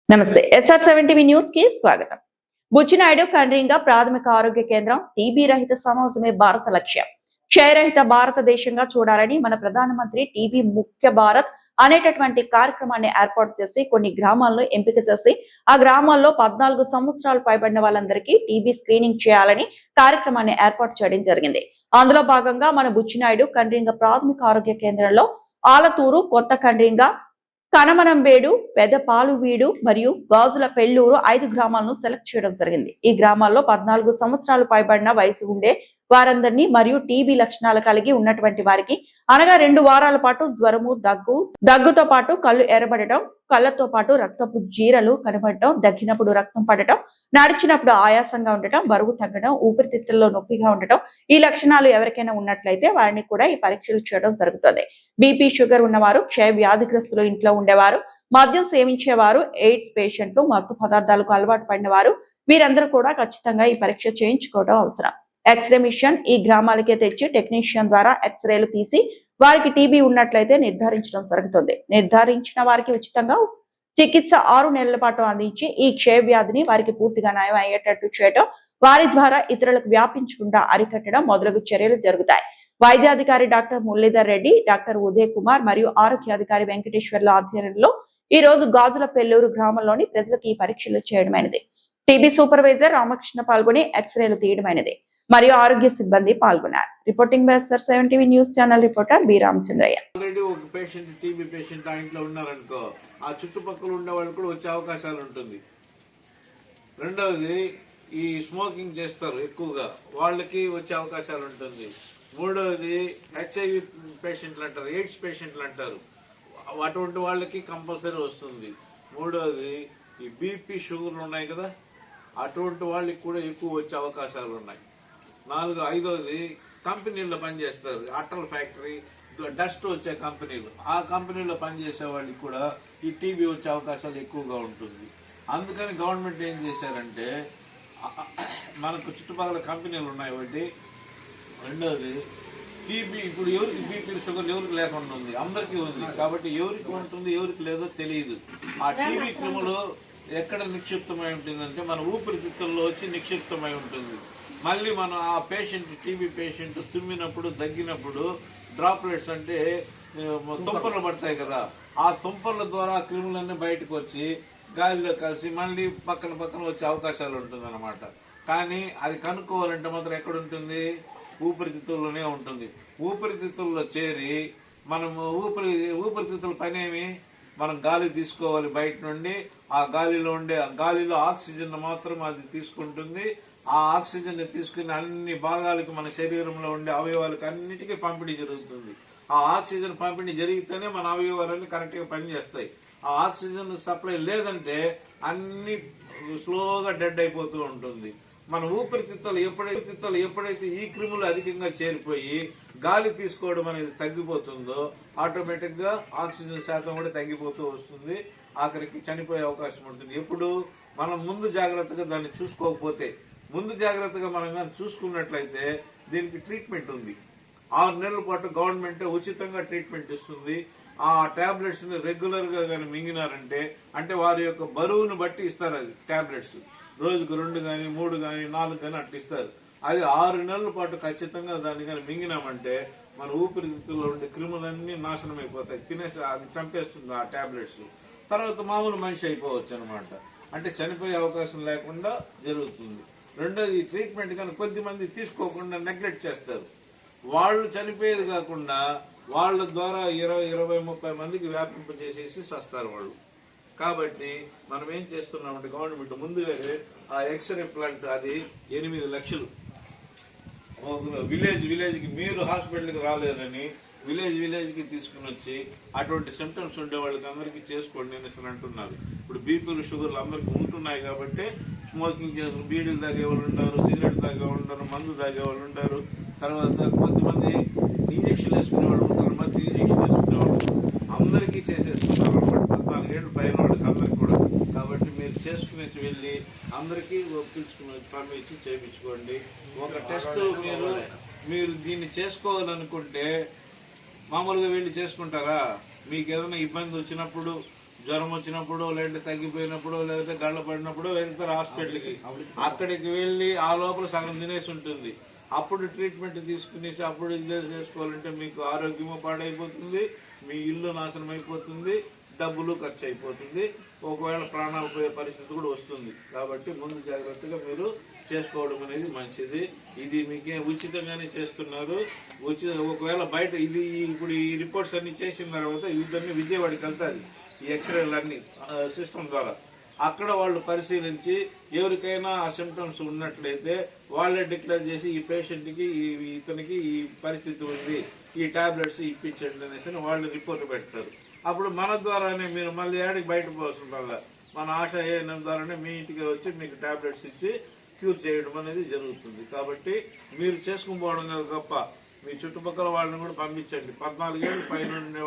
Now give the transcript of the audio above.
నమస్తే SR7 news కి స్వాగతం. బుచ్చినాయుడు కండ్రింగ ప్రాథమిక ఆరోగ్య కేంద్రం టీబీ రహిత సమాజమే భారత లక్ష్యం. క్షయరహిత భారతదేశంగా చూడాలని మన ప్రధానమంత్రి టీబీ ముఖ్య భారత్ అనేటటువంటి కార్యక్రమాన్ని ఏర్పాటు చేసి కొన్ని గ్రామాలను ఎంపిక చేసి ఆ గ్రామాల్లో 14 సంవత్సరాలు పైబడిన వాళ్ళందరికీ టీబీ స్క్రీనింగ్ చేయాలని కార్యక్రమాన్ని ఏర్పాటు చేయడం జరిగింది. అందులో భాగంగా మన బుచ్చినాయుడు కండ్రింగ ప్రాథమిక ఆరోగ్య కేంద్రంలో ఆలతూరు, కొత్త కండ్రింగ, కనమనంబేడు, పెదపాలువీడు మరియు గాజుల పెళ్లూరు 5 గ్రామాలను సెలెక్ట్ చేయడం జరిగింది. ఈ గ్రామాల్లో 14 సంవత్సరాలు పైబడిన వయసు ఉండే వారందరినీ మరియు టీబీ లక్షణాలు కలిగి ఉన్నటువంటి వారికి అనగా 2 వారాల పాటు జ్వరము, దగ్గుతో పాటు కళ్ళు ఎర్రబడటం, కళ్ళతో పాటు రక్తపు జీరలు కనబడటం, దగ్గినప్పుడు రక్తం పడటం, నడిచినప్పుడు ఆయాసంగా ఉండటం, బరువు తగ్గడం, ఊపిరితిత్తుల్లో నొప్పిగా ఉండటం, ఈ లక్షణాలు ఎవరికైనా ఉన్నట్లయితే వారిని కూడా ఈ పరీక్షలు చేయడం జరుగుతుంది. బీపీ, షుగర్ ఉన్నవారు, క్షయ వ్యాధిగ్రస్తులు, ఇంట్లో ఉండేవారు, మద్యం సేవించేవారు, ఎయిడ్స్ పేషెంట్లు, మత్తు పదార్థాలకు అలవాటు పడిన వారు వీరందరూ కూడా ఖచ్చితంగా ఈ పరీక్ష చేయించుకోవడం అవసరం. ఎక్స్రే మిషన్ ఈ గ్రామాలకే తెచ్చి టెక్నీషియన్ ద్వారా ఎక్స్రేలు తీసి వారికి టీబీ ఉన్నట్లయితే నిర్ధారించడం జరుగుతుంది. నిర్ధారించిన వారికి ఉచితంగా చికిత్స 6 నెలల పాటు అందించి ఈ క్షయ వ్యాధిని వారికి పూర్తిగా నయం అయ్యేటట్టు చేయడం, వారి ద్వారా ఇతరులకు వ్యాపించకుండా అరికట్టడం మొదలగు చర్యలు జరుగుతాయి. వైద్యాధికారి డాక్టర్ మురళీధర్ రెడ్డి, డాక్టర్ ఉదయ్ కుమార్ మరియు ఆరోగ్యాధికారి వెంకటేశ్వర్ల ఆధ్వర్యంలో ఈ రోజు గాజుల పెళ్లూరు గ్రామంలోని ప్రజలకు ఈ పరీక్షలు చేయడమైనది. టీబీ సూపర్వైజర్ రామకృష్ణ పాల్గొని ఎక్స్రేలు తీయడమైనది మరియు ఆరోగ్య సిబ్బంది పాల్గొన్నారు. Reporting by SR7 news channel reporter B Ramachandrayya. Already ఒక పేషెంట్ టీబీ పేషెంట్ ఆ ఇంట్లో ఉన్నారనుకో, ఆ చుట్టుపక్కల ఉండే వాళ్ళు కూడా వచ్చే అవకాశాలు ఉంటుంది. రెండవది, ఈ స్మోకింగ్ చేస్తారు ఎక్కువగా, వాళ్ళకి వచ్చే అవకాశాలు ఉంటుంది. మూడవది, HIV పేషెంట్లు అంటారు, ఎయిడ్స్ పేషెంట్లు అంటారు, అటువంటి వాళ్ళకి కంపల్సరీ వస్తుంది. మూడవది, ఈ బీపీ షుగర్లు ఉన్నాయి కదా, అటువంటి వాళ్ళకి కూడా ఎక్కువ వచ్చే అవకాశాలు ఉన్నాయి. ఐదవది, కంపెనీల్లో పనిచేస్తారు, అట్టల ఫ్యాక్టరీ, డస్ట్ వచ్చే కంపెనీలు, ఆ కంపెనీలో పనిచేసే వాళ్ళకి కూడా ఈ టీబీ వచ్చే అవకాశాలు ఎక్కువగా ఉంటుంది. అందుకని గవర్నమెంట్ ఏం చేశారంటే, మనకు చుట్టుపక్కల కంపెనీలు ఉన్నాయి ఒకటి. రెండవది, టీబీ ఇప్పుడు ఎవరికి బీపీ షుగర్ ఎవరికి లేకుండా ఉంది, అందరికీ ఉంది. కాబట్టి ఎవరికి ఉంటుంది ఎవరికి లేదో తెలియదు. ఆ టీబీ క్రిములు ఎక్కడ నిక్షిప్తమై ఉంటుందంటే మన ఊపిరితిత్తుల్లో వచ్చి నిక్షిప్తమై ఉంటుంది. మళ్ళీ మనం ఆ పేషెంట్, టీబీ పేషెంట్ తుమ్మినప్పుడు, దగ్గినప్పుడు డ్రాప్లెట్స్ అంటే తుంపర్లు పడతాయి కదా, ఆ తుంపర్ల ద్వారా క్రిములన్నీ బయటకు వచ్చి గాలిలో కలిసి మళ్ళీ పక్కన వచ్చే అవకాశాలు ఉంటుందన్నమాట. కానీ అది కనుక్కోవాలంటే మాత్రం ఎక్కడ ఉంటుంది? ఊపిరితిత్తుల్లోనే ఉంటుంది. ఊపిరితిత్తుల్లో చేరి మనము ఊపిరితిత్తుల పనేమి, మనం గాలి తీసుకోవాలి బయట నుండి. ఆ గాలిలో ఆక్సిజన్ మాత్రం అది తీసుకుంటుంది. ఆ ఆక్సిజన్ తీసుకుని అన్ని భాగాలకు, మన శరీరంలో ఉండే అవయవాలకు అన్నిటికీ పంపిణీ జరుగుతుంది. ఆ ఆక్సిజన్ పంపిణీ జరిగితేనే మన అవయవాలన్నీ కరెక్ట్ గా పనిచేస్తాయి. ఆ ఆక్సిజన్ సప్లై లేదంటే అన్ని స్లోగా డెడ్ అయిపోతూ ఉంటుంది. మన ఊపిరితిత్తులు ఎప్పుడైతే ఈ క్రిములు అధికంగా చేరిపోయి గాలి తీసుకోవడం అనేది తగ్గిపోతుందో ఆటోమేటిక్ గా ఆక్సిజన్ శాతం కూడా తగ్గిపోతూ వస్తుంది. ఆఖరికి చనిపోయే అవకాశం ఉంటుంది. ఎప్పుడు మనం ముందు జాగ్రత్తగా దాన్ని చూసుకోకపోతే, ముందు జాగ్రత్తగా మనం కానీ చూసుకున్నట్లయితే దీనికి ట్రీట్మెంట్ ఉంది. 6 నెలల పాటు గవర్నమెంట్ ఉచితంగా ట్రీట్మెంట్ ఇస్తుంది. ఆ టాబ్లెట్స్ ని రెగ్యులర్ గా కానీ మింగినారంటే, అంటే వారి యొక్క బరువును బట్టి ఇస్తారు. అది టాబ్లెట్స్ రోజుకు 2 గానీ 3 గానీ 4 గానీ అట్లా ఇస్తారు. అది 6 నెలల పాటు ఖచ్చితంగా దాన్ని కానీ మింగినామంటే మన ఊపిరితిత్తుల్లో ఉండే క్రిములన్నీ నాశనం అయిపోతాయి, తినేసి అది చంపేస్తుంది ఆ టాబ్లెట్స్. తర్వాత మామూలు మనిషి అయిపోవచ్చు అనమాట. అంటే చనిపోయే అవకాశం లేకుండా జరుగుతుంది. రెండోది, ట్రీట్మెంట్ కానీ కొద్దిమంది తీసుకోకుండా నెగ్లెక్ట్ చేస్తారు. వాళ్ళు చనిపోయేది కాకుండా వాళ్ళ ద్వారా 20-30 మందికి వ్యాపింపజేసేసి వస్తారు వాళ్ళు. కాబట్టి మనం ఏం చేస్తున్నామంటే గవర్నమెంట్ ముందుగానే ఆ ఎక్స్రే ప్లాంట్ అది 8 లక్షలు విలేజ్ కి, మీరు హాస్పిటల్కి రాలేరని విలేజ్ కి తీసుకుని వచ్చి అటువంటి సిమ్టమ్స్ ఉండే వాళ్ళకి అందరికీ చేసుకోండి అనేసి అంటున్నారు. ఇప్పుడు బీపీలు షుగర్లు అందరికీ ఉంటున్నాయి కాబట్టి స్మోకింగ్ చేసి బీడీలు తాగే వాళ్ళు ఉంటారు, సిగరెట్ తాగే వాళ్ళు ఉంటారు, మందు తాగే వాళ్ళు ఉంటారు. తర్వాత కొంతమంది ఇంజక్షన్ వేసుకునే వాళ్ళు ఉంటారు, మధ్య ఇంజక్షన్ వేసుకునే వాళ్ళు అందరికీ చేసేస్తున్నారు అన్నమాట. 14 ఏళ్ళు పైన వాళ్ళకి అందరికి కూడా. కాబట్టి మీరు చేసుకునేసి వెళ్ళి అందరికీ పిలుచుకుని పంపించి చేయించుకోండి. ఒక టెస్ట్ మీరు దీన్ని చేసుకోవాలనుకుంటే మామూలుగా వెళ్ళి చేసుకుంటారా? మీకు ఏదైనా ఇబ్బంది వచ్చినప్పుడు జ్వరం వచ్చినప్పుడు లేదంటే తగ్గిపోయినప్పుడు లేదంటే గళ్ళ పడినప్పుడు వెళ్తారు హాస్పిటల్కి. అక్కడికి వెళ్ళి ఆ లోపల సగం తినేసి ఉంటుంది. అప్పుడు ట్రీట్మెంట్ తీసుకునేసి అప్పుడు ఇది చేసుకోవాలంటే మీకు ఆరోగ్యము పాడైపోతుంది, మీ ఇల్లు నాశనం అయిపోతుంది, డబ్బులు ఖర్చు అయిపోతుంది, ఒకవేళ ప్రాణాలు పోయే పరిస్థితి కూడా వస్తుంది. కాబట్టి ముందు జాగ్రత్తగా మీరు చేసుకోవడం అనేది మంచిది. ఇది మీకే ఉచితంగానే చేస్తున్నారు. ఒకవేళ బయట ఇది ఇప్పుడు ఈ రిపోర్ట్స్ అన్ని చేసిన తర్వాత ఇవన్నీ విజయవాడకి వెళ్తాది, ఈ ఎక్స్రేలు అన్ని సిస్టమ్ ద్వారా. అక్కడ వాళ్ళు పరిశీలించి ఎవరికైనా ఆ సిమ్టమ్స్ ఉన్నట్లయితే వాళ్ళే డిక్లేర్ చేసి ఈ పేషెంట్ కి ఇతనికి ఈ పరిస్థితి ఉంది, ఈ టాబ్లెట్స్ ఇప్పించండి అనేసి వాళ్ళు రిపోర్ట్ పెడతారు. అప్పుడు మన ద్వారానే మీరు మళ్ళీ ఏడికి బయట పోవాల్సిన వల్ల మన ఆశా ఏఎన్ఎం ద్వారానే మీ ఇంటికి వచ్చి మీకు టాబ్లెట్స్ ఇచ్చి క్యూర్ చేయడం అనేది జరుగుతుంది. కాబట్టి మీరు చేసుకుని పోవడం కాదు తప్ప మీ చుట్టుపక్కల వాళ్ళని కూడా పంపించండి. 14 ఏళ్ళు పైన ఉండేవాళ్ళు